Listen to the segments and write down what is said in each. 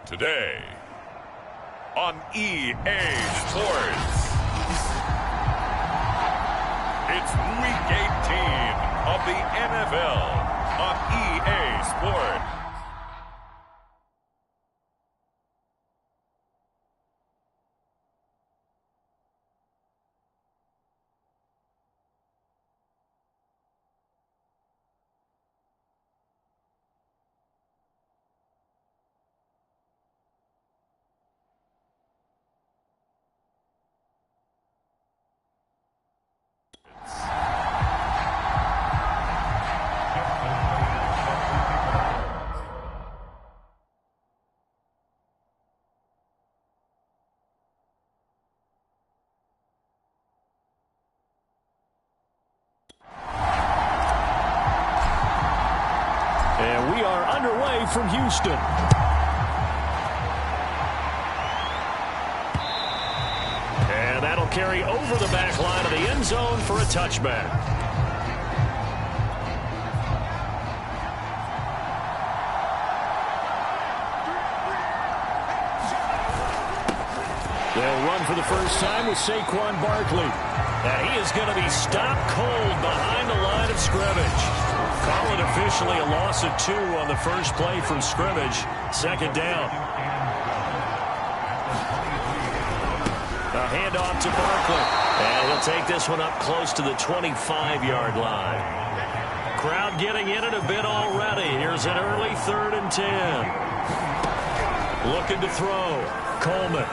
Today on EA Sports, it's Week 18 of the NFL on EA Sports. And we are underway from Houston. And that'll carry over the back line of the end zone for a touchback. They'll run for the first time with Saquon Barkley. And he is going to be stopped cold behind the line of scrimmage. Call it officially a loss of 2 on the first play from scrimmage. Second down. A handoff to Barkley. And he'll take this one up close to the 25-yard line. Crowd getting in it a bit already. Here's an early 3rd and 10. Looking to throw. Coleman.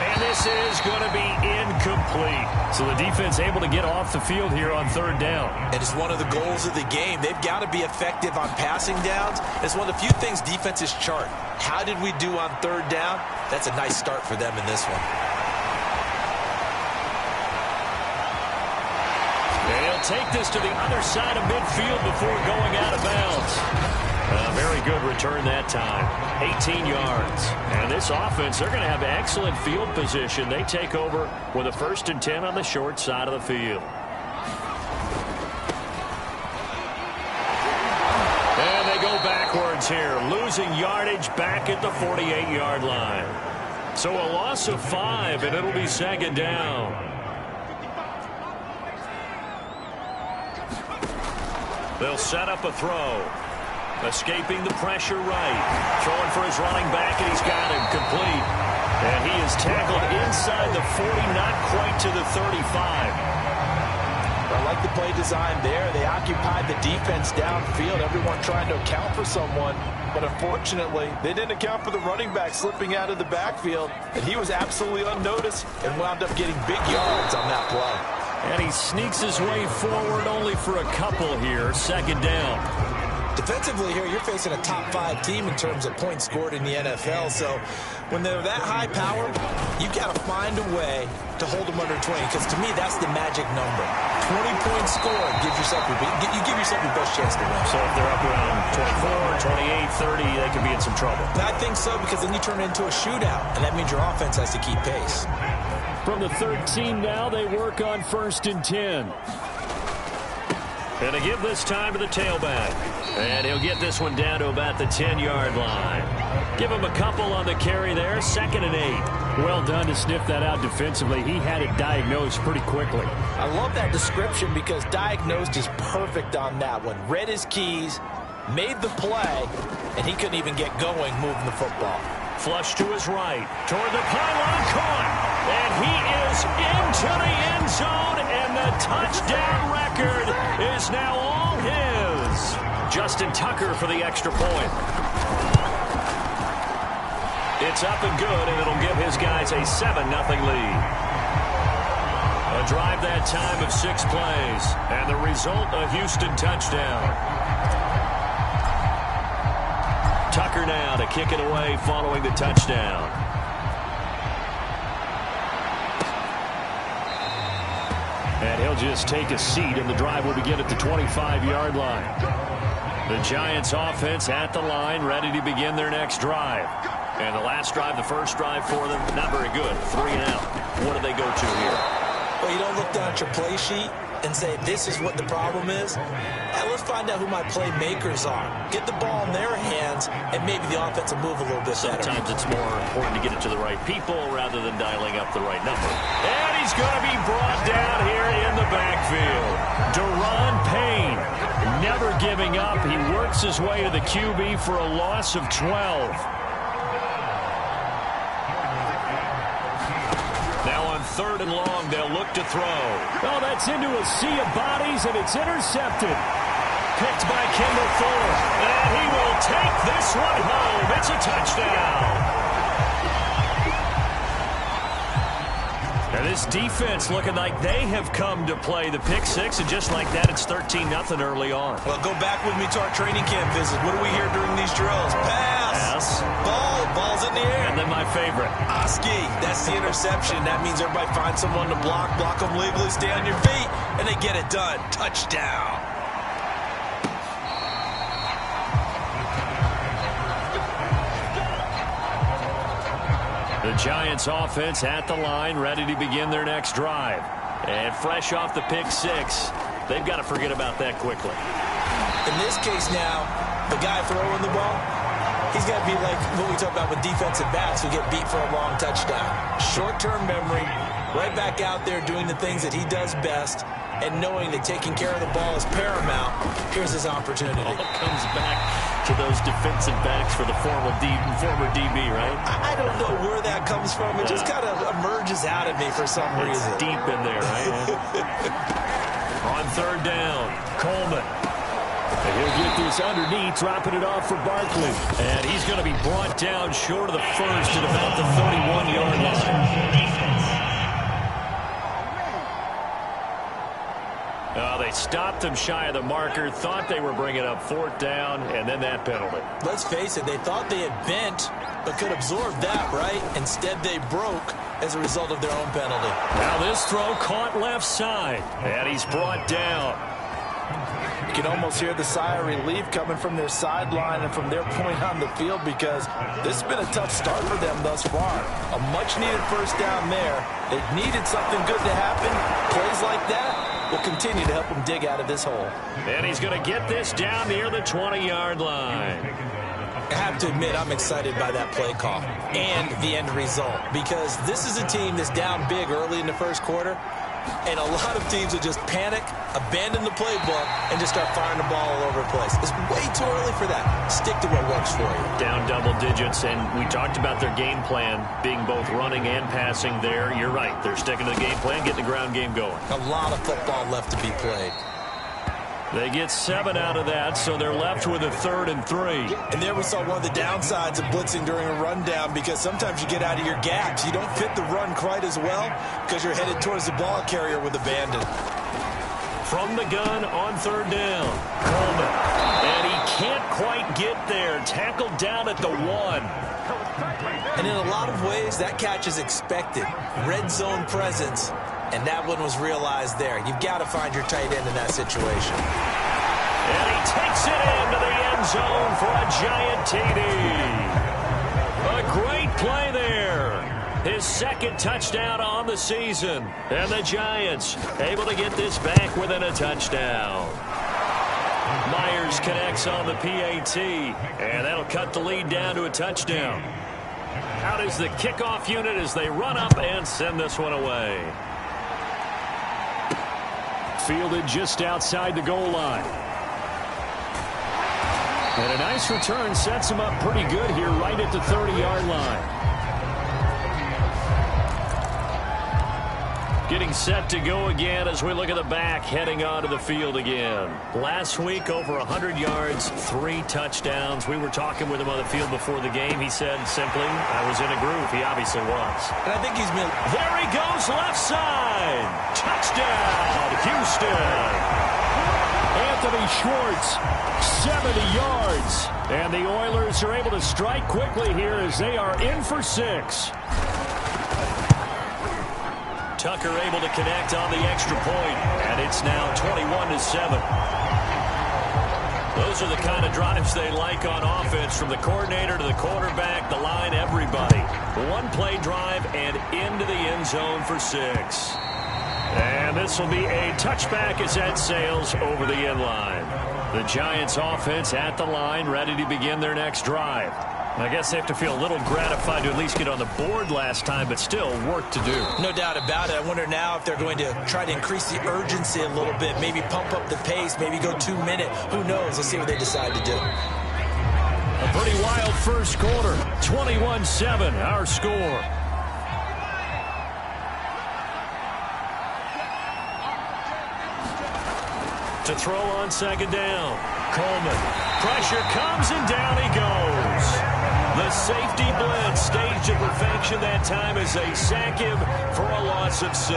And this is going to be incomplete. So the defense able to get off the field here on 3rd down. And it's one of the goals of the game. They've got to be effective on passing downs. It's one of the few things defenses chart. How did we do on 3rd down? That's a nice start for them in this one. They'll take this to the other side of midfield before going out of bounds. A very good return that time. 18 yards. And this offense, they're going to have excellent field position. They take over with a 1st and 10 on the short side of the field. And they go backwards here, losing yardage back at the 48-yard line. So a loss of 5, and it'll be 2nd down. They'll set up a throw. Escaping the pressure right. Throwing for his running back, and he's got him complete. And he is tackled inside the 40, not quite to the 35. I like the play design there. They occupied the defense downfield. Everyone trying to account for someone. But unfortunately, they didn't account for the running back slipping out of the backfield. And he was absolutely unnoticed and wound up getting big yards on that play. And he sneaks his way forward only for a couple here. 2nd down. Defensively here, you're facing a top 5 team in terms of points scored in the NFL. So when they're that high power, you've got to find a way to hold them under 20. Because to me, that's the magic number. 20 points scored gives yourself your best chance to win. So if they're up around 24, 28, 30, they could be in some trouble. And I think so, because then you turn it into a shootout. And that means your offense has to keep pace. From the 13 now, they work on 1st and 10. And they give this time to the tailback. And he'll get this one down to about the 10-yard line. Give him a couple on the carry there. 2nd and 8. Well done to sniff that out defensively. He had it diagnosed pretty quickly. I love that description because diagnosed is perfect on that one. Read his keys, made the play, and he couldn't even get going moving the football. Flush to his right. Toward the pylon, caught. And he is into the end zone, and the touchdown record is now all his. Justin Tucker for the extra point. It's up and good, and it'll give his guys a 7-0 lead. A drive that time of 6 plays, and the result, a Houston touchdown. Tucker now to kick it away following the touchdown. And he'll just take a seat, and the drive will begin at the 25-yard line. The Giants offense at the line, ready to begin their next drive. And the last drive, the first drive for them, not very good. 3 and out. What do they go to here? Well, you don't look down at your play sheet. and say, this is what the problem is? Let's find out who my playmakers are. Get the ball in their hands, and maybe the offense will move a little bit better. Sometimes it's more important to get it to the right people rather than dialing up the right number. And he's going to be brought down here in the backfield. Daron Payne, never giving up. He works his way to the QB for a loss of 12. Now on 3rd and long, they'll look to throw. Oh, that's into a sea of bodies, and it's intercepted. Picked by Kendall Fuller. And he will take this one home. It's a touchdown. And this defense looking like they have come to play the pick six, and just like that, it's 13-0 early on. Well, go back with me to our training camp visit. What do we hear during these drills? Pass. Ball's in the air. And then my favorite. Oski, that's the interception. That means everybody finds someone to block them legally, stay on your feet, and they get it done. Touchdown. The Giants offense at the line, ready to begin their next drive. And fresh off the pick six, they've got to forget about that quickly. In this case now, the guy throwing the ball, he's got to be like what we talk about with defensive backs who get beat for a long touchdown. Short-term memory, right back out there doing the things that he does best, and knowing that taking care of the ball is paramount. Here's his opportunity. All comes back to those defensive backs for the former DB, right? I don't know where that comes from. It just kind of emerges out of me for some reason. It's deep in there, right? On 3rd down, Coleman. And he'll get this underneath, dropping it off for Barkley. And he's going to be brought down short of the first at about the 31-yard line. They stopped him shy of the marker, thought they were bringing up 4th down, and then that penalty. Let's face it, they thought they had bent, but could absorb that, right? Instead, they broke as a result of their own penalty. Now this throw caught left side, and he's brought down. You can almost hear the sigh of relief coming from their sideline and from their point on the field, because this has been a tough start for them thus far. A much-needed first down there. They needed something good to happen. Plays like that will continue to help them dig out of this hole. And he's going to get this down near the 20-yard line. I have to admit, I'm excited by that play call and the end result, because this is a team that's down big early in the first quarter, and a lot of teams will just panic, abandon the playbook, and just start firing the ball all over the place. It's way too early for that. Stick to what works for you. Down double digits, and we talked about their game plan being both running and passing there. You're right. They're sticking to the game plan, getting the ground game going. A lot of football left to be played. They get 7 out of that, so they're left with a 3rd and 3. And there we saw one of the downsides of blitzing during a rundown, because sometimes you get out of your gaps. You don't fit the run quite as well because you're headed towards the ball carrier with abandon. From the gun on 3rd down, Coleman. And he can't quite get there. Tackled down at the 1. And in a lot of ways, that catch is expected. Red zone presence. And that one was realized there. You've got to find your tight end in that situation. And he takes it into the end zone for a giant TD. A great play there. His 2nd touchdown on the season. And the Giants able to get this back within a touchdown. Myers connects on the PAT. And that'll cut the lead down to a touchdown. Out is the kickoff unit as they run up and send this one away. Fielded just outside the goal line. And a nice return sets him up pretty good here right at the 30-yard line. Getting set to go again as we look at the back heading onto the field again. Last week, over 100 yards, 3 touchdowns. We were talking with him on the field before the game. He said simply, I was in a groove. He obviously was. And I think he's been... There he goes, left side. Touchdown, Houston. Anthony Schwartz, 70 yards. And the Oilers are able to strike quickly here as they are in for 6. Tucker able to connect on the extra point, and it's now 21-7. Those are the kind of drives they like on offense, from the coordinator to the quarterback, the line, everybody. One play drive and into the end zone for 6. And this will be a touchback as that sails over the end line. The Giants offense at the line, ready to begin their next drive. I guess they have to feel a little gratified to at least get on the board last time, but still work to do. No doubt about it. I wonder now if they're going to try to increase the urgency a little bit, maybe pump up the pace, maybe go 2 minute. Who knows? Let's see what they decide to do. A pretty wild first quarter. 21-7, our score. To throw on second down. Coleman. Pressure comes and down he goes. The safety blitz staged to perfection that time as they sack him for a loss of 6.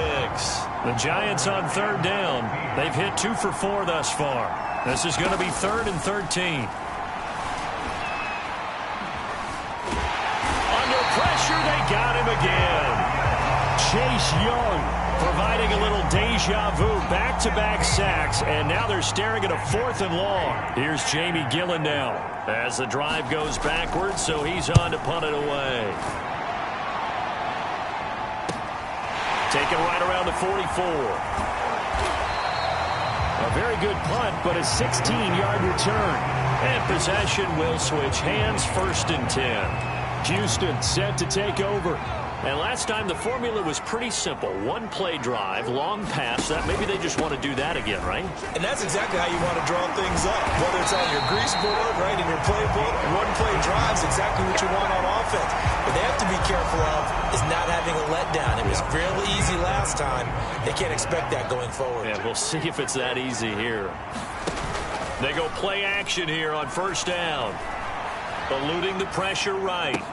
The Giants on third down. They've hit 2 for 4 thus far. This is going to be 3rd and 13. Under pressure, they got him again. Chase Young providing a little deja vu, back-to-back sacks, and now they're staring at a 4th and long. Here's Jamie Gillen now as the drive goes backwards, so he's on to punt it away. Taken right around the 44. A very good punt, but a 16-yard return. And possession will switch hands, 1st and 10. Houston set to take over. And last time the formula was pretty simple. 1-play drive, long pass. That maybe they just want to do that again, right? And that's exactly how you want to draw things up. Whether it's on your grease board, right, in your playbook, 1-play drives exactly what you want on offense. What they have to be careful of is not having a letdown. It was real easy last time. They can't expect that going forward. Yeah, we'll see if it's that easy here. They go play action here on 1st down. Eluding the pressure right.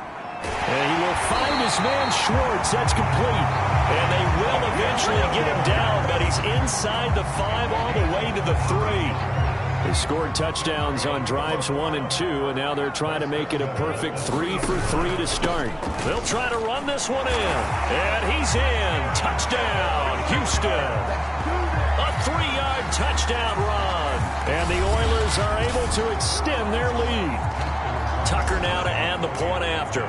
And he will find his man Schwartz. That's complete. And they will eventually get him down, but he's inside the 5 all the way to the 3. They scored touchdowns on drives 1 and 2, and now they're trying to make it a perfect 3 for 3 to start. They'll try to run this one in. And he's in. Touchdown, Houston. A 3-yard touchdown run. And the Oilers are able to extend their lead. Tucker now to add the point after.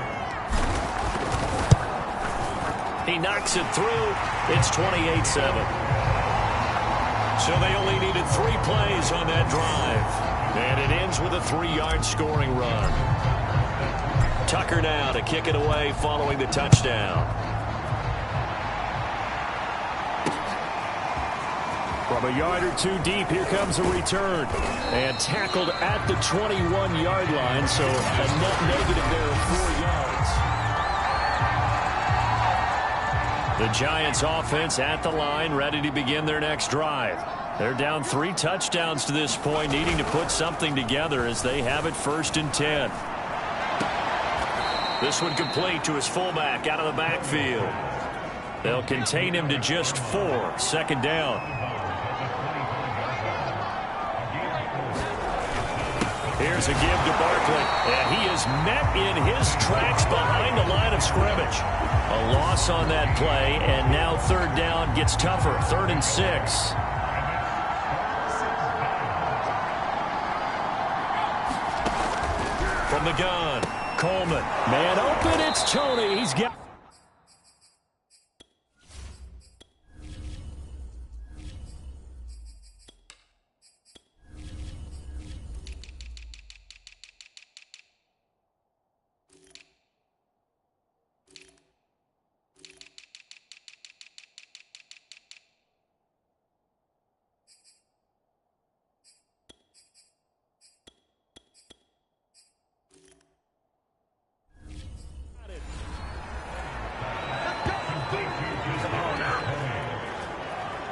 He knocks it through. It's 28-7. So they only needed 3 plays on that drive. And it ends with a 3-yard scoring run. Tucker now to kick it away following the touchdown. From a yard or 2 deep, here comes a return. And tackled at the 21-yard line, so a net negative there of 4 yards. The Giants offense at the line, ready to begin their next drive. They're down 3 touchdowns to this point, needing to put something together as they have it 1st and 10. This one complete to his fullback out of the backfield. They'll contain him to just 4, 2nd down. Here's a give to Barkley, and he is met in his tracks behind the line of scrimmage. A loss on that play, and now 3rd down gets tougher, 3rd and 6. From the gun, Coleman. Man open, it's Tony. He's got...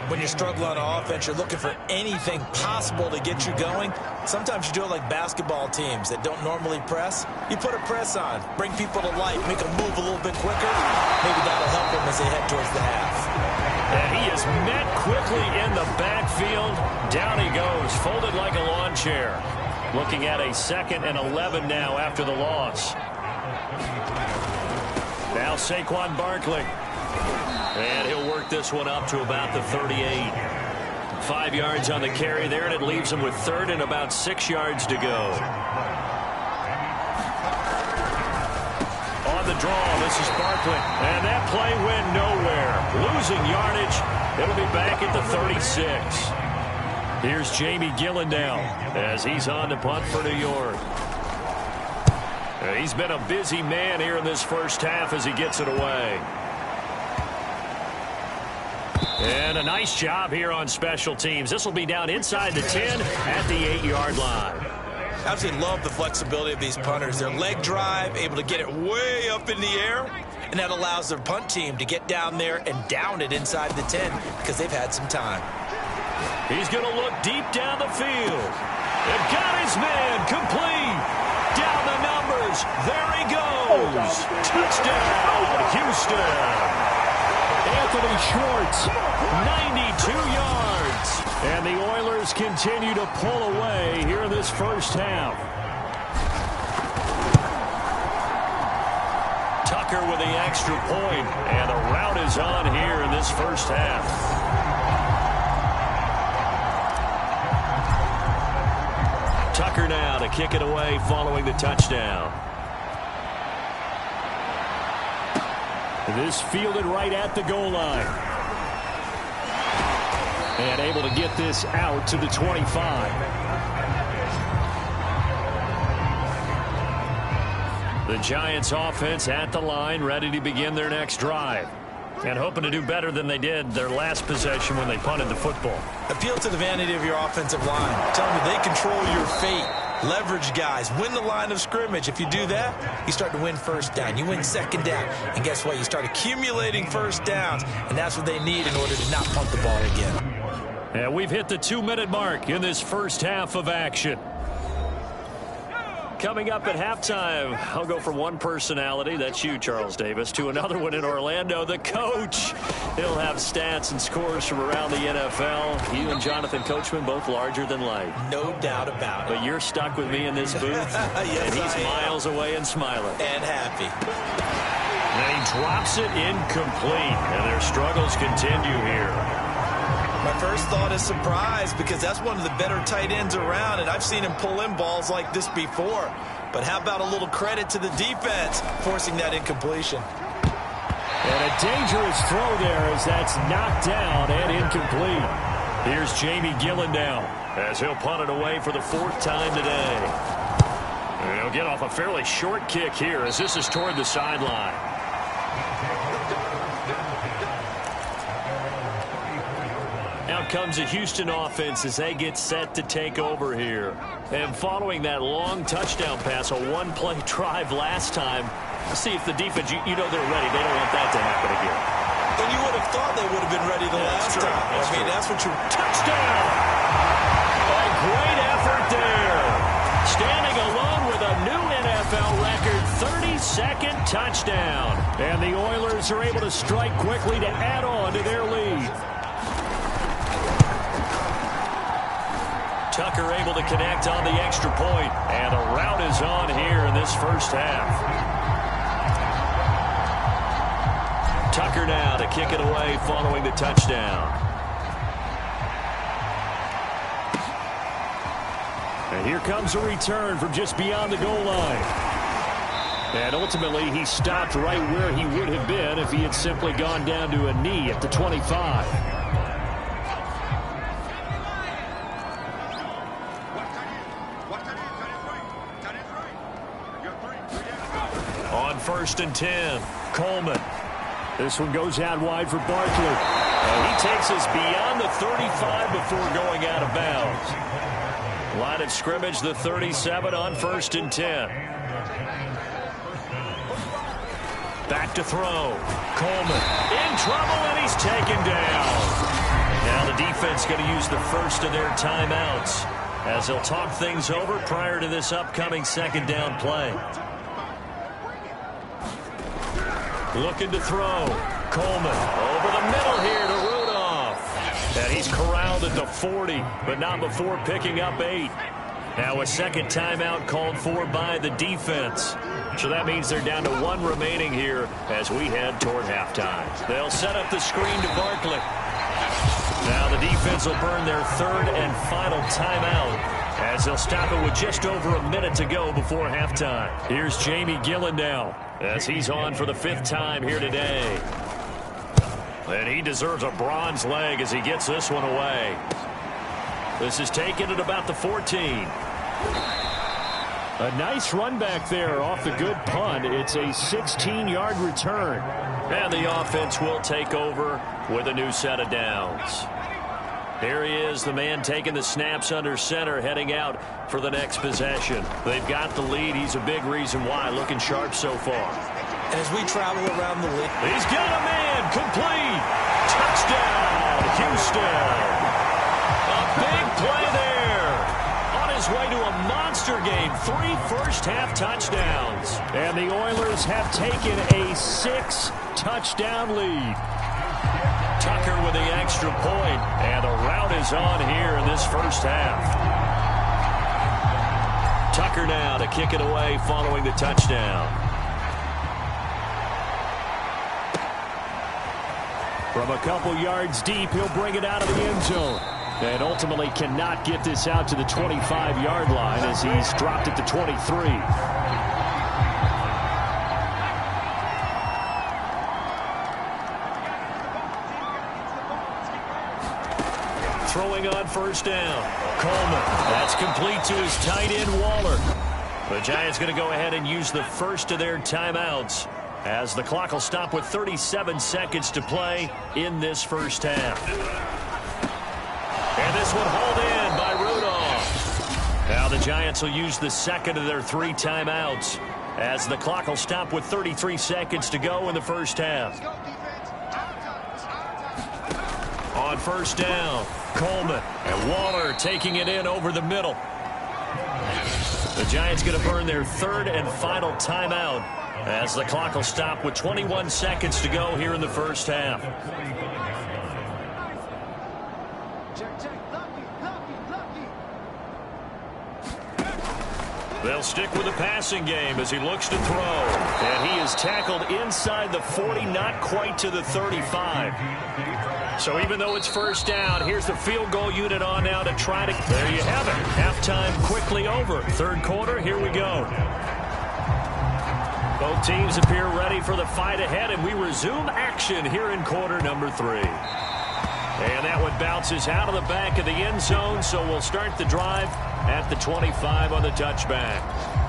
When you struggle on offense, you're looking for anything possible to get you going. Sometimes you do it like basketball teams that don't normally press. You put a press on, bring people to life, make them move a little bit quicker. Maybe that'll help them as they head towards the half. And he is met quickly in the backfield. Down he goes, folded like a lawn chair. Looking at a 2nd and 11 now after the loss. Now Saquon Barkley. And he'll work this one up to about the 38. 5 yards on the carry there, and it leaves him with 3rd and about 6 yards to go. On the draw, this is Barkley. And that play went nowhere. Losing yardage It'll be back at the 36. Here's Jamie Gillen now as he's on to punt for New York. He's been a busy man here in this first half as he gets it away. And a nice job here on special teams. This will be down inside the 10 at the 8-yard line. Absolutely love the flexibility of these punters. Their leg drive, able to get it way up in the air, and that allows their punt team to get down there and down it inside the 10 because they've had some time. He's going to look deep down the field. And got his man complete. Down the numbers. There he goes. Touchdown, Houston. Anthony Schwartz, 92 yards. And the Oilers continue to pull away here in this first half. Tucker with the extra point, and the route is on here in this first half. Tucker now to kick it away following the touchdown. This fielded right at the goal line. And able to get this out to the 25. The Giants offense at the line, ready to begin their next drive. And hoping to do better than they did their last possession when they punted the football. Appeal to the vanity of your offensive line. Tell them they control your fate. Leverage guys. Win the line of scrimmage. If you do that, you start to win first down. You win second down. And guess what? You start accumulating first downs. And that's what they need in order to not punt the ball again. And we've hit the 2-minute mark in this first half of action. Coming up at halftime, I'll go from one personality, that's you, Charles Davis, to another one in Orlando, the coach. He'll have stats and scores from around the NFL. You and Jonathan Coachman, both larger than life. No doubt about it. But you're stuck with me in this booth, yes, and he's miles away and smiling. And happy. And he drops it incomplete, and their struggles continue here. My first thought is surprise because that's one of the better tight ends around, and I've seen him pull in balls like this before. But how about a little credit to the defense forcing that incompletion? And a dangerous throw there as that's knocked down and incomplete. Here's Jamie Gillen now as he'll punt it away for the 4th time today. And he'll get off a fairly short kick here as this is toward the sideline. Out comes the Houston offense as they get set to take over here. And following that long touchdown pass, a one-play drive last time, see if the defense, you know they're ready. They don't want that to happen again. And you would have thought they would have been ready the last time. That's what you... Touchdown! A great effort there. Standing alone with a new NFL record, 32nd touchdown. And the Oilers are able to strike quickly to add on to their lead. Tucker able to connect on the extra point, and the route is on here in this first half. Tucker now to kick it away following the touchdown. And here comes a return from just beyond the goal line. And ultimately, he stopped right where he would have been if he had simply gone down to a knee at the 25. On 1st and 10, Coleman. This one goes out wide for Barkley. And he takes us beyond the 35 before going out of bounds. Line of scrimmage, the 37 on 1st and 10. Back to throw. Coleman in trouble, and he's taken down. Now the defense going to use the first of their timeouts as they'll talk things over prior to this upcoming 2nd down play. Looking to throw. Coleman over the middle here to Rudolph. And he's corralled at the 40, but not before picking up 8. Now a 2nd timeout called for by the defense. So that means they're down to 1 remaining here as we head toward halftime. They'll set up the screen to Barkley. Now the defense will burn their 3rd and final timeout as they'll stop it with just over a minute to go before halftime. Here's Jamie Gillen now as he's on for the 5th time here today. And he deserves a bronze leg as he gets this one away. This is taken at about the 14. A nice run back there off the good punt. It's a 16-yard return. And the offense will take over with a new set of downs. Here he is, the man taking the snaps under center, heading out for the next possession. They've got the lead. He's a big reason why. Looking sharp so far. As we travel around the league. He's got a man. Complete. Touchdown, Houston. A big play there. On his way to a monster game. 3 first-half touchdowns. And the Oilers have taken a 6-touchdown lead. Tucker with the extra point, and the route is on here in this first half. Tucker now to kick it away following the touchdown. From a couple yards deep, he'll bring it out of the end zone. And ultimately cannot get this out to the 25-yard line as he's dropped it to 23. Throwing on first down. Coleman. That's complete to his tight end, Waller. The Giants going to go ahead and use the first of their timeouts as the clock will stop with 37 seconds to play in this first half. And this one hauled in by Rudolph. Now the Giants will use the second of their 3 timeouts as the clock will stop with 33 seconds to go in the first half. On first down, Coleman and Waller taking it in over the middle. The Giants going to burn their 3rd and final timeout as the clock will stop with 21 seconds to go here in the first half. They'll stick with the passing game as he looks to throw. And he is tackled inside the 40, not quite to the 35. So even though it's first down, here's the field goal unit on now to try to... There you have it. Halftime quickly over. Third quarter, here we go. Both teams appear ready for the fight ahead, and we resume action here in quarter number 3. And that one bounces out of the back of the end zone, so we'll start the drive at the 25 on the touchback.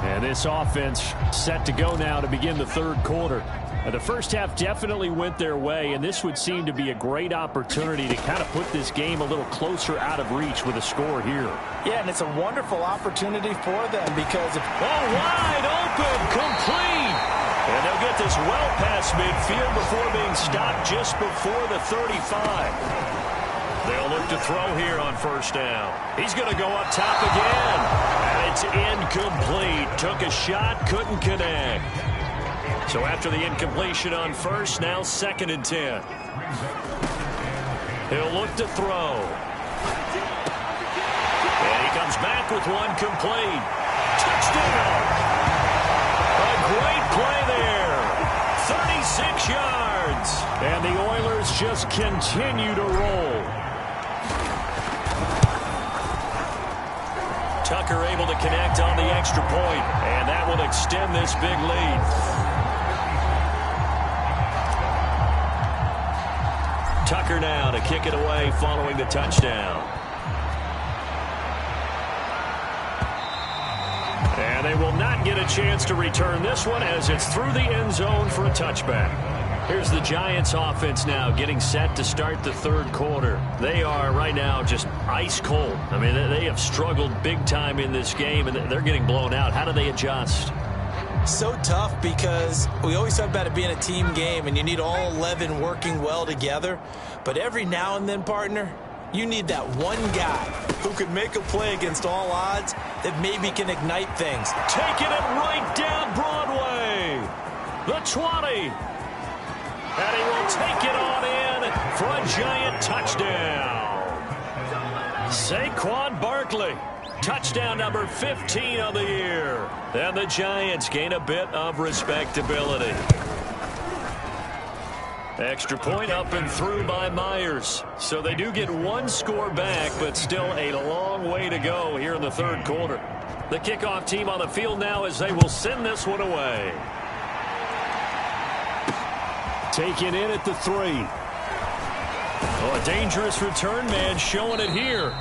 And this offense set to go now to begin the third quarter. The first half definitely went their way, and this would seem to be a great opportunity to kind of put this game a little closer out of reach with a score here. Yeah, and it's a wonderful opportunity for them because... wide open, complete. And they'll get this well past midfield before being stopped just before the 35. They'll look to throw here on first down. He's going to go up top again. And it's incomplete. Took a shot, couldn't connect. So after the incompletion on first, now 2nd and 10. He'll look to throw. And he comes back with one complete. Touchdown! A great play there. 36 yards. And the Oilers just continue to roll. Tucker able to connect on the extra point, and that will extend this big lead. Tucker now to kick it away following the touchdown. And they will not get a chance to return this one as it's through the end zone for a touchback. Here's the Giants offense now getting set to start the third quarter. They are right now just ice cold. I mean, they have struggled big time in this game, and they're getting blown out. How do they adjust? So tough because we always talk about it being a team game, and you need all 11 working well together. But every now and then, partner, you need that one guy who can make a play against all odds that maybe can ignite things. Taking it right down Broadway. The 20. And he will take it on in for a Giant touchdown. Saquon Barkley. Touchdown number 15 of the year. And the Giants gain a bit of respectability. Extra point up and through by Myers. So they do get one score back, but still a long way to go here in the third quarter. The kickoff team on the field now as they will send this one away. Taken in at the 3. Oh, a dangerous return man showing it here.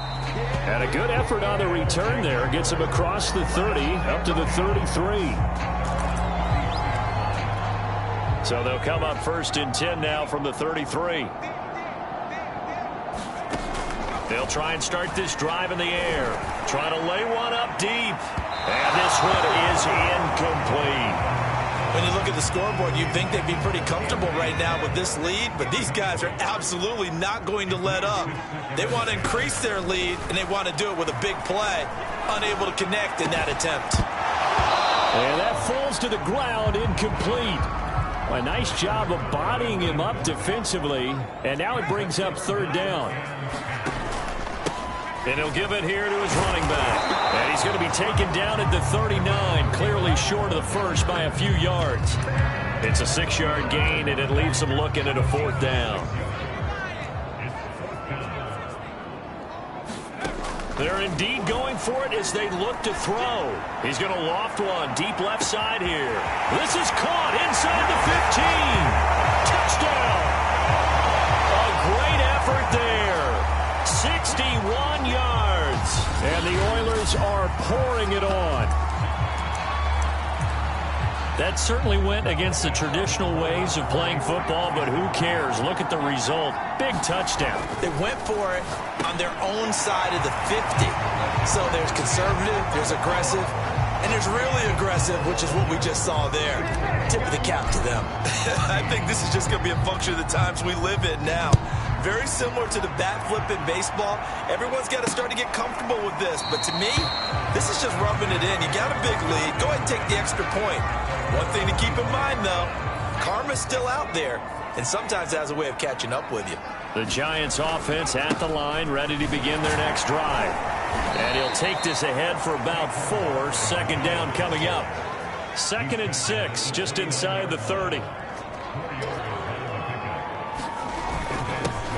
And a good effort on the return there. Gets him across the 30 up to the 33. So they'll come up 1st and 10 now from the 33. They'll try and start this drive in the air. Trying to lay one up deep. And this one is incomplete. When you look at the scoreboard, you'd think they'd be pretty comfortable right now with this lead, but these guys are absolutely not going to let up. They want to increase their lead, and they want to do it with a big play. Unable to connect in that attempt. And that falls to the ground, incomplete. A nice job of bodying him up defensively, and now it brings up 3rd down. And he'll give it here to his running back. And he's going to be taken down at the 39, clearly short of the first by a few yards. It's a 6-yard gain, and it leaves him looking at a 4th down. They're indeed going for it as they look to throw. He's going to loft one deep left side here. This is caught inside the 15. Touchdown. A great effort there. 61 yards. And the Oilers are pouring it on. That certainly went against the traditional ways of playing football, but who cares? Look at the result. Big touchdown. They went for it on their own side of the 50. So there's conservative, there's aggressive, and there's really aggressive, which is what we just saw there. Tip of the cap to them. I think this is just going to be a function of the times we live in now. Very similar to the bat flip in baseball. Everyone's got to start to get comfortable with this. But to me, this is just rubbing it in. You got a big lead. Go ahead and take the extra point. One thing to keep in mind, though, karma's still out there, and sometimes it has a way of catching up with you. The Giants offense at the line, ready to begin their next drive. And he'll take this ahead for about 4. 2nd down coming up. 2nd and 6, just inside the 30.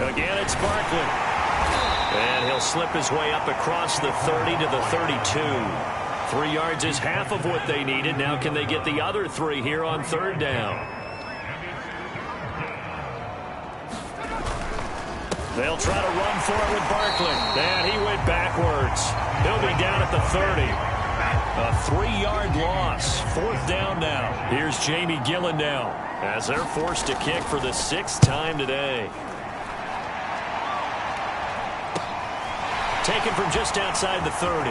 Again, it's Barkley. And he'll slip his way up across the 30 to the 32. 3 yards is half of what they needed. Now can they get the other 3 here on 3rd down? They'll try to run for it with Barkley. And he went backwards. He'll be down at the 30. A 3-yard loss. 4th down now. Here's Jamie Gillen now as they're forced to kick for the 6th time today. Taken from just outside the 30.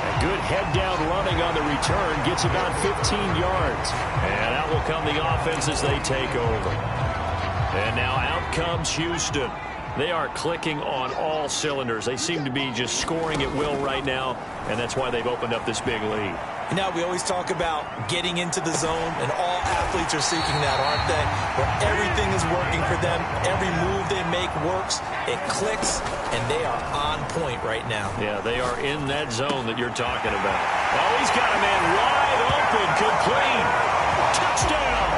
A good head-down running on the return. Gets about 15 yards. And out will come the offense as they take over. And now out comes Houston. They are clicking on all cylinders. They seem to be just scoring at will right now, and that's why they've opened up this big lead. You know, we always talk about getting into the zone, and all athletes are seeking that, aren't they? Where everything is working for them. Every move they make works. It clicks, and they are on point right now. Yeah, they are in that zone that you're talking about. Oh, he's got a man wide open, complete. Touchdown!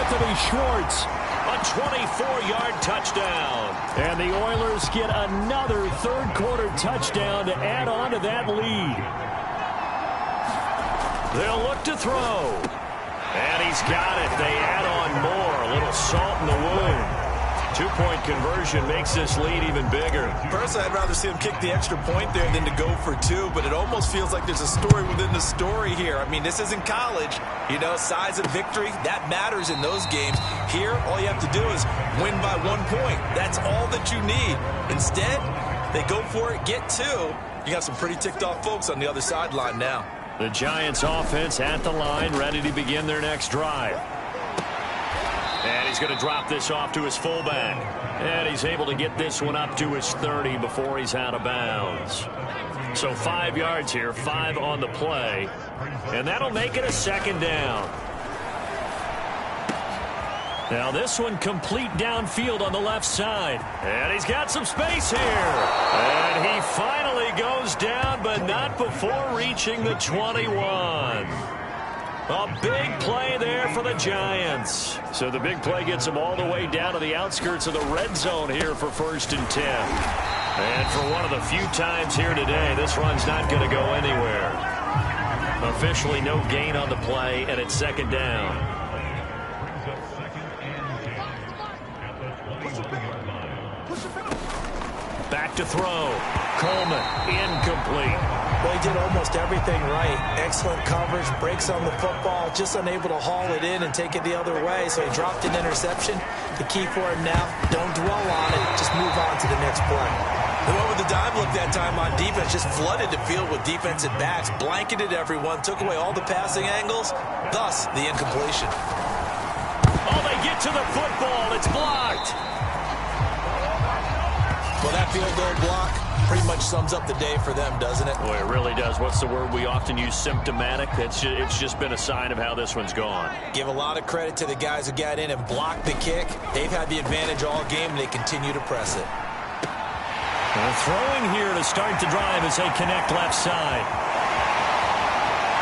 Anthony Schwartz, a 24-yard touchdown. And the Oilers get another third-quarter touchdown to add on to that lead. They'll look to throw. And he's got it. They add on more. A little salt in the wound. 2-point conversion makes this lead even bigger. Personally, I'd rather see him kick the extra point there than to go for 2, but it almost feels like there's a story within the story here. I mean, this isn't college. You know, size of victory, that matters in those games. Here, all you have to do is win by 1 point. That's all that you need. Instead, they go for it, get 2. You got some pretty ticked-off folks on the other sideline now. The Giants offense at the line, ready to begin their next drive. And he's going to drop this off to his fullback. And he's able to get this one up to his 30 before he's out of bounds. So 5 yards here, 5 on the play. And that'll make it a 2nd down. Now this one complete downfield on the left side. And he's got some space here. And he finally goes down, but not before reaching the 21. A big play there for the Giants. So the big play gets them all the way down to the outskirts of the red zone here for 1st and 10. And for one of the few times here today, this run's not going to go anywhere. Officially no gain on the play, and it's 2nd down. Back to throw. Coleman, incomplete. Well, he did almost everything right. Excellent coverage, breaks on the football, just unable to haul it in and take it the other way, so he dropped an interception. The key for him now, don't dwell on it, just move on to the next play. They went with the dime look that time on defense, just flooded the field with defensive backs, blanketed everyone, took away all the passing angles, thus the incompletion. Oh, they get to the football. It's blocked. Well, that field goal block pretty much sums up the day for them, doesn't it? Boy, it really does. What's the word we often use? Symptomatic. It's just been a sign of how this one's gone. Give a lot of credit to the guys who got in and blocked the kick. They've had the advantage all game, and they continue to press it. And throwing here to start the drive as they connect left side.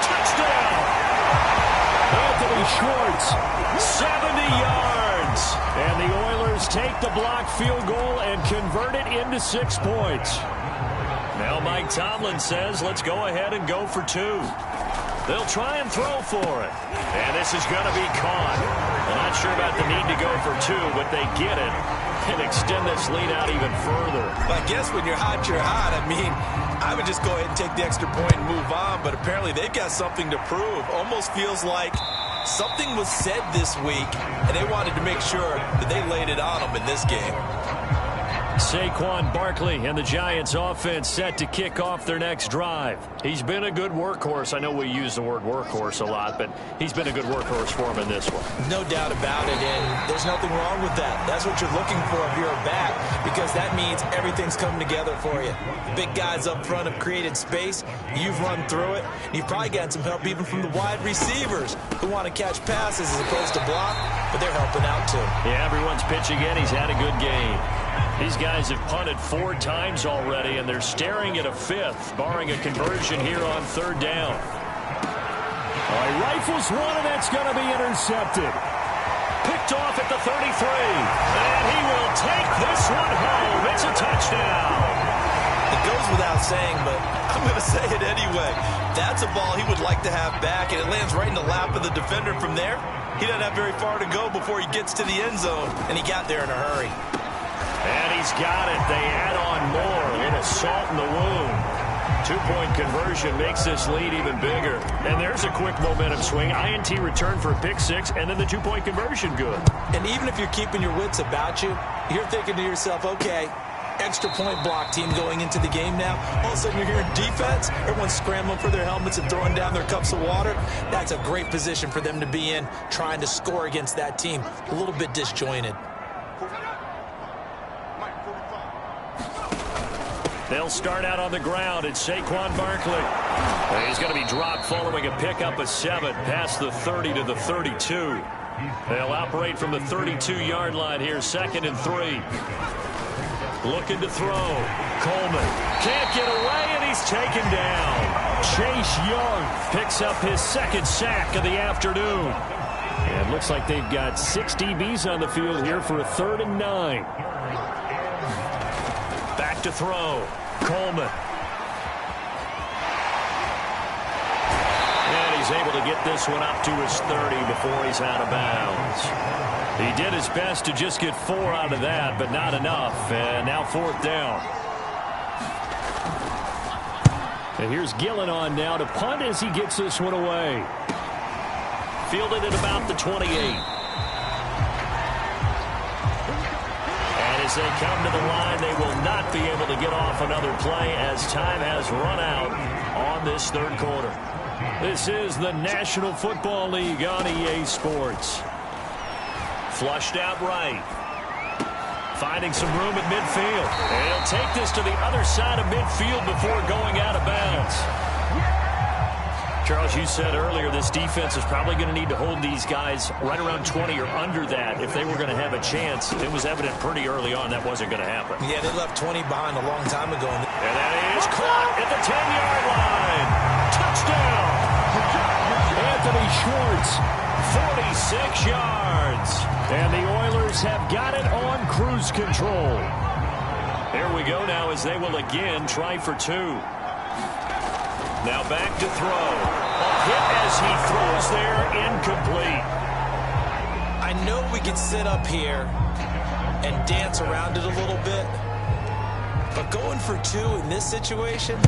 Touchdown! Anthony Schwartz, 70 yards. and the Oilers take the blocked field goal and convert it into 6 points. Now Mike Tomlin says, let's go ahead and go for 2. They'll try and throw for it. And this is going to be caught. I'm not sure about the need to go for 2, but they get it and extend this lead out even further. Well, I guess when you're hot, you're hot. I mean, I would just go ahead and take the extra point and move on, but apparently they've got something to prove. Almost feels like something was said this week, and they wanted to make sure that they laid it on them in this game. Saquon Barkley and the Giants offense set to kick off their next drive. He's been a good workhorse. I know we use the word workhorse a lot, but he's been a good workhorse for him in this one. No doubt about it, and there's nothing wrong with that. That's what you're looking for if you're a back, because that means everything's coming together for you. Big guys up front have created space. You've run through it. You've probably gotten some help even from the wide receivers who want to catch passes as opposed to block, but they're helping out too. Yeah, everyone's pitching in. He's had a good game. These guys have punted 4 times already, and they're staring at a 5th, barring a conversion here on 3rd down. He rifles one, and that's going to be intercepted. Picked off at the 33, and he will take this one home. It's a touchdown. It goes without saying, but I'm going to say it anyway. That's a ball he would like to have back, and it lands right in the lap of the defender from there. He doesn't have very far to go before he gets to the end zone, and he got there in a hurry. And he's got it. They add on more. A little salt in the wound. 2-point conversion makes this lead even bigger. And there's a quick momentum swing. INT return for a pick 6, and then the 2-point conversion good. And even if you're keeping your wits about you, you're thinking to yourself, okay, extra point block team going into the game now. All of a sudden you're hearing defense. Everyone's scrambling for their helmets and throwing down their cups of water. That's a great position for them to be in, trying to score against that team. A little bit disjointed. They'll start out on the ground. It's Saquon Barkley. He's going to be dropped following a pickup of 7 past the 30 to the 32. They'll operate from the 32-yard line here, 2nd and 3. Looking to throw. Coleman can't get away, and he's taken down. Chase Young Picks up his 2nd sack of the afternoon. And it looks like they've got 6 DBs on the field here for a 3rd and 9. Back to throw. Coleman. And he's able to get this one up to his 30 before he's out of bounds. He did his best to just get 4 out of that, but not enough. And now 4th down. And here's Gillen on now to punt as he gets this one away. Fielded at about the 28. And as they come to the line, they will not be able to get off another play as time has run out on this 3rd quarter. This is the National Football League on EA Sports. Flushed out right. Finding some room at midfield. And he'll take this to the other side of midfield before going out of bounds. Charles, you said earlier this defense is probably going to need to hold these guys right around 20 or under that if they were going to have a chance. It was evident pretty early on that wasn't going to happen. Yeah, they left 20 behind a long time ago. And that is caught at the 10-yard line. Touchdown. Anthony Schwartz. 46 yards. And the Oilers have got it on cruise control. Here we go now as they will again try for 2. Now back to throw. A hit as he throws there, incomplete. I know we can sit up here and dance around it a little bit, But going for 2 in this situation,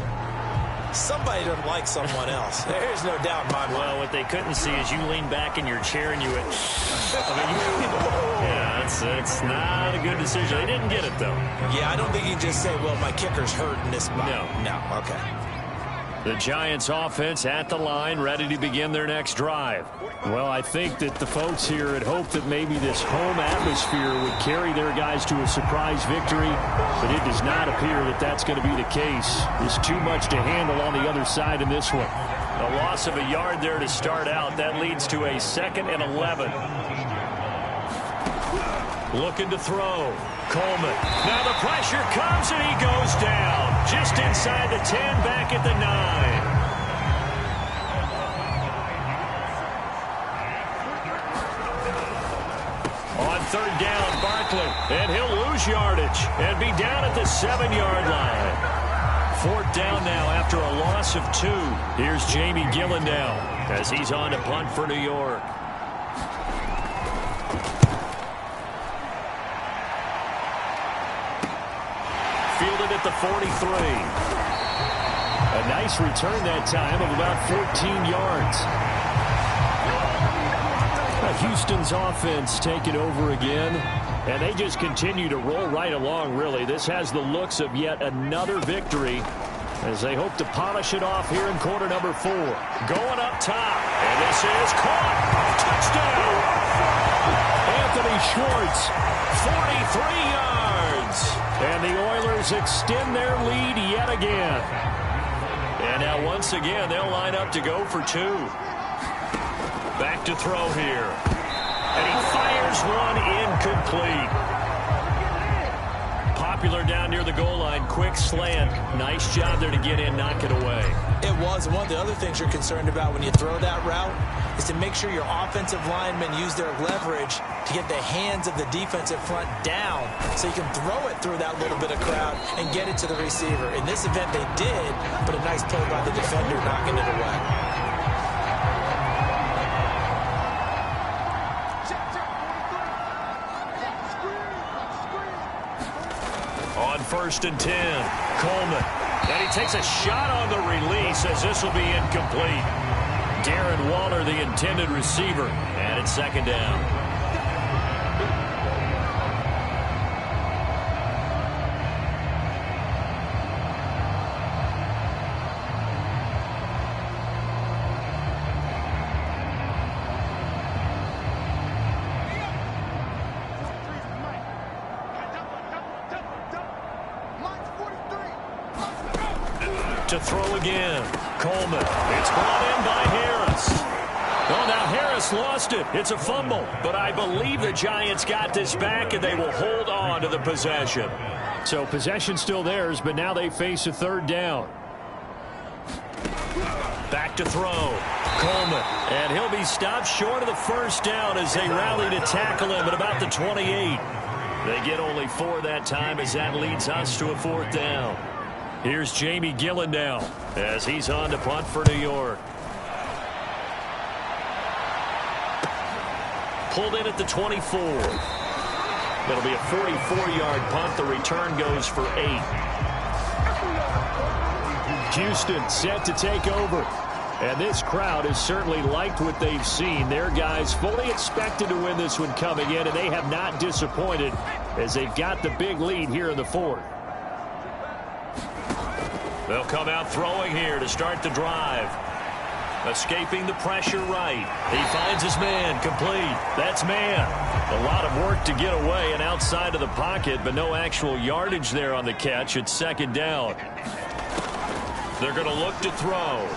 somebody doesn't like someone else. There's no doubt in my mind. Well, what they couldn't see is you lean back in your chair and you went, yeah, it's not a good decision. They didn't get it, though. Yeah, I don't think you can just say, well, my kicker's hurt in this spot. No, okay. The Giants offense at the line, ready to begin their next drive. Well, I think that the folks here had hoped that maybe this home atmosphere would carry their guys to a surprise victory, but it does not appear that that's going to be the case. There's too much to handle on the other side in this one. A loss of a yard there to start out. That leads to a 2nd and 11. Looking to throw. Coleman. Now the pressure comes and he goes down. Just inside the 10, back at the 9. On 3rd down, Barkley. And he'll lose yardage and be down at the 7-yard line. 4th down now after a loss of 2. Here's Jamie Gillen now as he's on to punt for New York. Fielded at the 43. A nice return that time of about 14 yards. Houston's offense taking over again, and they just continue to roll right along, really. This has the looks of yet another victory as they hope to polish it off here in quarter number 4. Going up top, and this is caught. Touchdown! Anthony Schwartz, 43 yards. and the Oilers extend their lead yet again. And now once again, they'll line up to go for 2. Back to throw here. And he fires one incomplete. Popular down near the goal line. Quick slant. Nice job there to get in, knock it away. It was. One of the other things you're concerned about when you throw that route is to make sure your offensive linemen use their leverage to get the hands of the defensive front down so you can throw it through that little bit of crowd and get it to the receiver. In this event, they did, but a nice play by the defender knocking it away. On 1st and 10, Coleman. And he takes a shot on the release as this will be incomplete. Darren Waller, the intended receiver, and it's 2nd down. To throw again. Coleman. It's brought in by Harris. Oh, now Harris lost it. It's a fumble. But I believe the Giants got this back, and they will hold on to the possession. So possession still theirs, but now they face a 3rd down. Back to throw. Coleman. And he'll be stopped short of the 1st down as they rally to tackle him at about the 28. They get only 4 that time as that leads us to a 4th down. Here's Jamie Gillen now as he's on to punt for New York. Pulled in at the 24. It'll be a 44-yard punt. The return goes for 8. Houston set to take over. And this crowd has certainly liked what they've seen. Their guys fully expected to win this one coming in, and they have not disappointed as they've got the big lead here in the 4th. They'll come out throwing here to start the drive. Escaping the pressure right. He finds his man, complete. That's man. A lot of work to get away and outside of the pocket, but no actual yardage there on the catch. It's 2nd down. They're going to look to throw.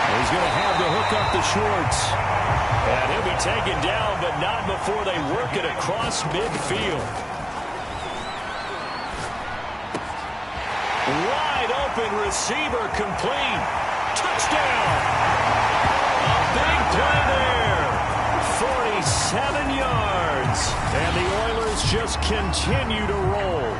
He's going to have to hook up the Schwartz. And he'll be taken down, but not before they work it across midfield. Wide open receiver complete. Touchdown. A big play there. 47 yards. And the Oilers just continue to roll.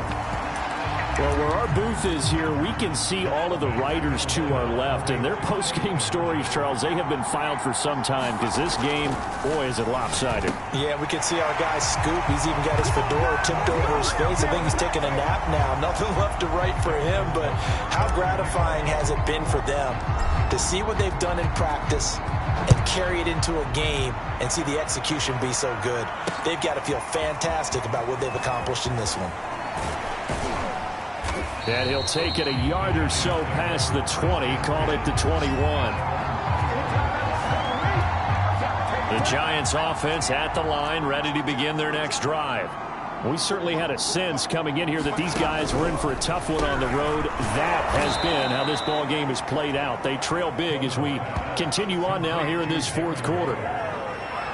Well, where our booth is here, we can see all of the writers to our left, and their post-game stories, Charles, they have been filed for some time because this game, boy, is it lopsided. Yeah, we can see our guy Scoop. He's even got his fedora tipped over his face. I think he's taking a nap now. Nothing left to write for him, but how gratifying has it been for them to see what they've done in practice and carry it into a game and see the execution be so good. They've got to feel fantastic about what they've accomplished in this one. And he'll take it a yard or so past the 20, call it the 21. The Giants offense at the line, ready to begin their next drive. We certainly had a sense coming in here that these guys were in for a tough one on the road. That has been how this ball game has played out. They trail big as we continue on now here in this fourth quarter.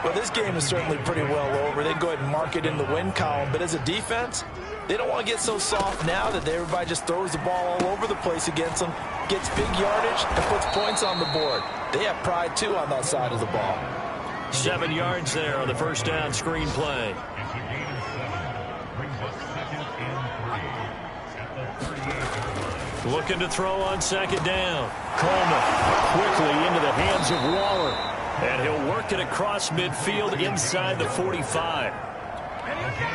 Well, this game is certainly pretty well over. They can go ahead and mark it in the win column. But as a defense, they don't want to get so soft now that everybody just throws the ball all over the place against them, gets big yardage, and puts points on the board. They have pride, too, on that side of the ball. 7 yards there on the first down screen play. Looking to throw on second down. Coleman quickly into the hands of Waller. And he'll work it across midfield inside the 45.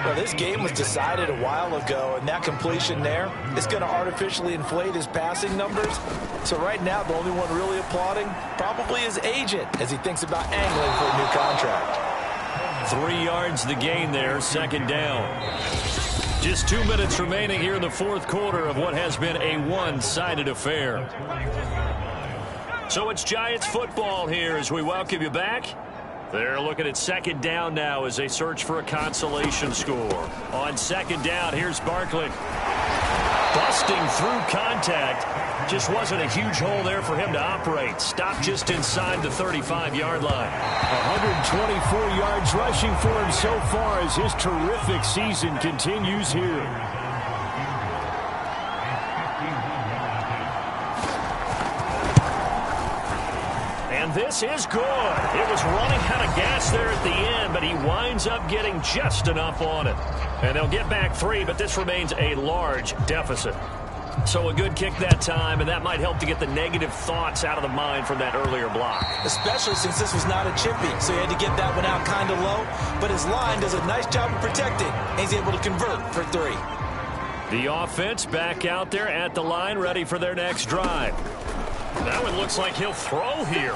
Well, this game was decided a while ago, and that completion there is going to artificially inflate his passing numbers. So right now, the only one really applauding probably his agent as he thinks about angling for a new contract. 3 yards the gain there, second down. Just 2 minutes remaining here in the fourth quarter of what has been a one-sided affair. So it's Giants football here as we welcome you back. They're looking at second down now as they search for a consolation score. On second down, here's Barkley. Busting through contact. Just wasn't a huge hole there for him to operate. Stopped just inside the 35-yard line. 124 yards rushing for him so far as his terrific season continues here. And this is good. It was running out of gas there at the end, but he winds up getting just enough on it. And they'll get back 3, but this remains a large deficit. So a good kick that time, and that might help to get the negative thoughts out of the mind from that earlier block. Especially since this was not a chippy, so he had to get that one out kind of low. But his line does a nice job of protecting, and he's able to convert for 3. The offense back out there at the line, ready for their next drive. That one looks like he'll throw here.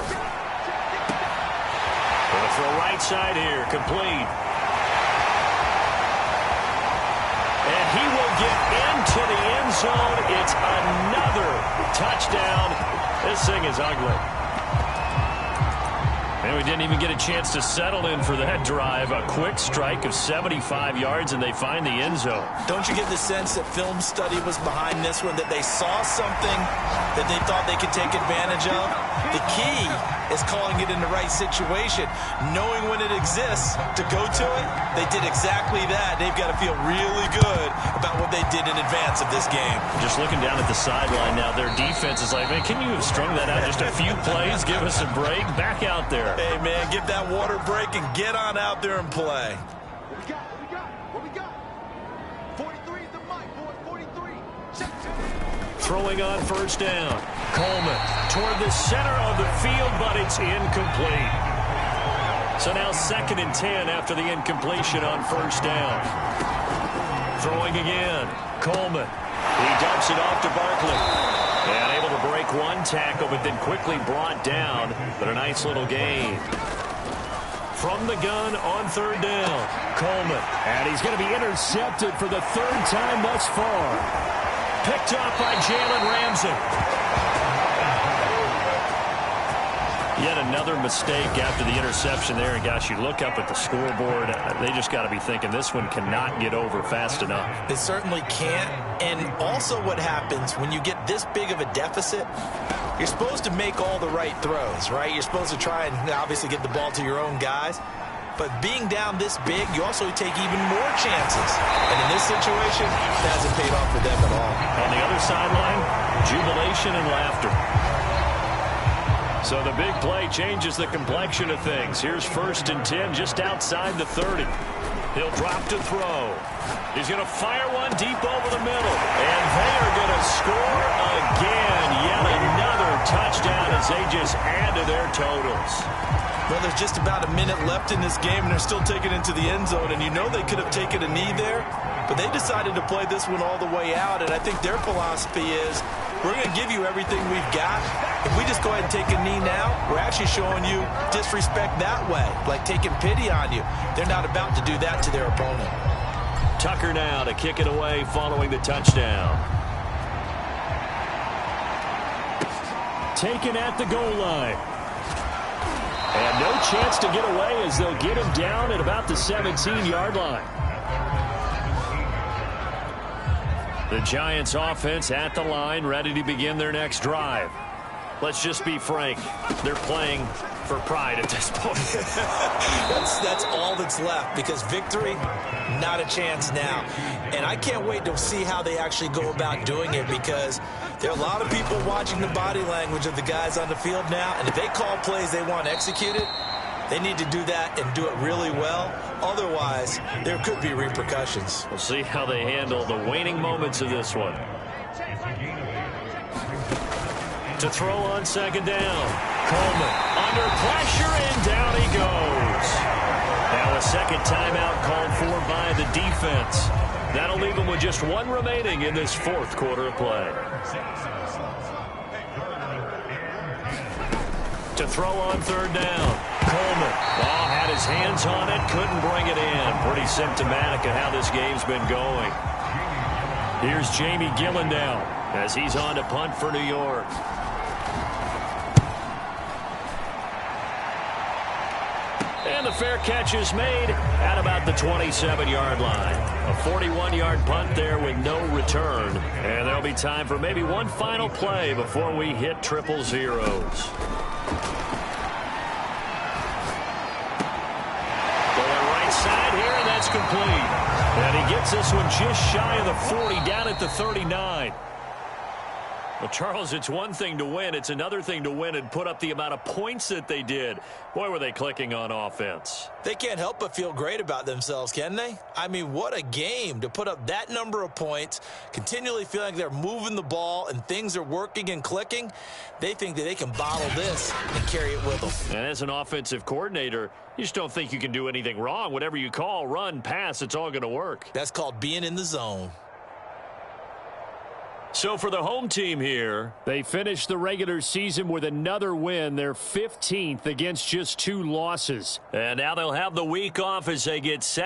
Gonna throw right side here, complete. And he will get into the end zone. It's another touchdown. This thing is ugly. And we didn't even get a chance to settle in for that drive. A quick strike of 75 yards, and they find the end zone. Don't you get the sense that film study was behind this one, that they saw something that they thought they could take advantage of? The key is calling it in the right situation, knowing when it exists to go to it. They did exactly that. They've got to feel really good about what they did in advance of this game. Just looking down at the sideline now, their defense is like, man, can you have strung that out just a few plays? Give us a break. Back out there. Hey, man, give that water break and get on out there and play. What we got? 43 is the mic, boy. 43. Throwing on first down. Coleman toward the center of the field, but it's incomplete. So now 2nd and 10 after the incompletion on first down. Throwing again. Coleman. He dumps it off to Barkley. And able to break one tackle, but then quickly brought down. But a nice little gain. From the gun on third down. Coleman. And he's going to be intercepted for the 3rd time thus far. Picked up by Jalen Ramsey. Yet another mistake after the interception there. And, gosh, you look up at the scoreboard. They just got to be thinking this one cannot get over fast enough. It certainly can't. And also what happens when you get this big of a deficit, you're supposed to make all the right throws, right? You're supposed to try and obviously get the ball to your own guys. But being down this big, you also take even more chances. And in this situation, it hasn't paid off for them at all. On the other sideline, jubilation and laughter. So the big play changes the complexion of things. Here's 1st and 10 just outside the 30. He'll drop to throw. He's going to fire one deep over the middle. And They are going to score again. Yet another touchdown as they just add to their totals. Well, there's just about a minute left in this game, and they're still taking it into the end zone. And you know they could have taken a knee there, but they decided to play this one all the way out. And I think their philosophy is, we're going to give you everything we've got. If we just go ahead and take a knee now, we're actually showing you disrespect that way, like taking pity on you. They're not about to do that to their opponent. Tucker now to kick it away following the touchdown. Taken at the goal line. And no chance to get away as they'll get him down at about the 17-yard line. The Giants offense at the line, ready to begin their next drive. Let's just be frank. They're playing for pride at this point. That's all that's left, because victory, not a chance now. And I can't wait to see how they actually go about doing it, because there are a lot of people watching the body language of the guys on the field now, and if they call plays they want executed, they need to do that and do it really well. Otherwise, there could be repercussions. We'll see how they handle the waning moments of this one. To throw on second down. Coleman under pressure, and down he goes. Now a second timeout called for by the defense. That'll leave them with just one remaining in this fourth quarter of play. To throw on third down. Coleman had his hands on it, couldn't bring it in. Pretty symptomatic of how this game's been going. Here's Jamie Gillen now as he's on to punt for New York. And the fair catch is made at about the 27-yard line. A 41-yard punt there with no return. And there'll be time for maybe one final play before we hit triple zeros. Going right side here, and that's complete. And he gets this one just shy of the 40, down at the 39. Well, Charles, it's one thing to win. It's another thing to win and put up the amount of points that they did. Boy, were they clicking on offense. They can't help but feel great about themselves, can they? I mean, what a game to put up that number of points, continually feeling like they're moving the ball and things are working and clicking. They think that they can bottle this and carry it with them. And as an offensive coordinator, you just don't think you can do anything wrong. Whatever you call, run, pass, it's all going to work. That's called being in the zone. So for the home team here, they finished the regular season with another win. They're 15th against just 2 losses. And now they'll have the week off as they get set